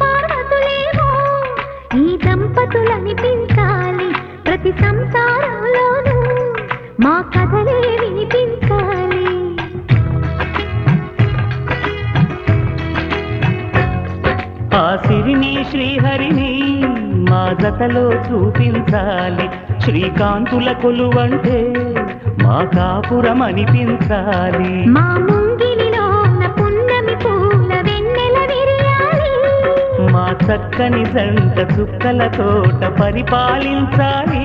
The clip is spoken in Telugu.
పార్వతులేమో ఈ దంపతులనిపించాలి ప్రతి సంసారంలోనూ మా కథలే వినిపించాలి ఆ సిరిని శ్రీహరిని మా జతలో చూపించాలి శ్రీకాంతుల కొలువంటే మా కాపురం అనిపించాలి మా ముంగిలిలోన పున్నమి పూల వెన్నెల విరియాలి మా చక్కని జంట చుక్కల తోట పరిపాలించాలి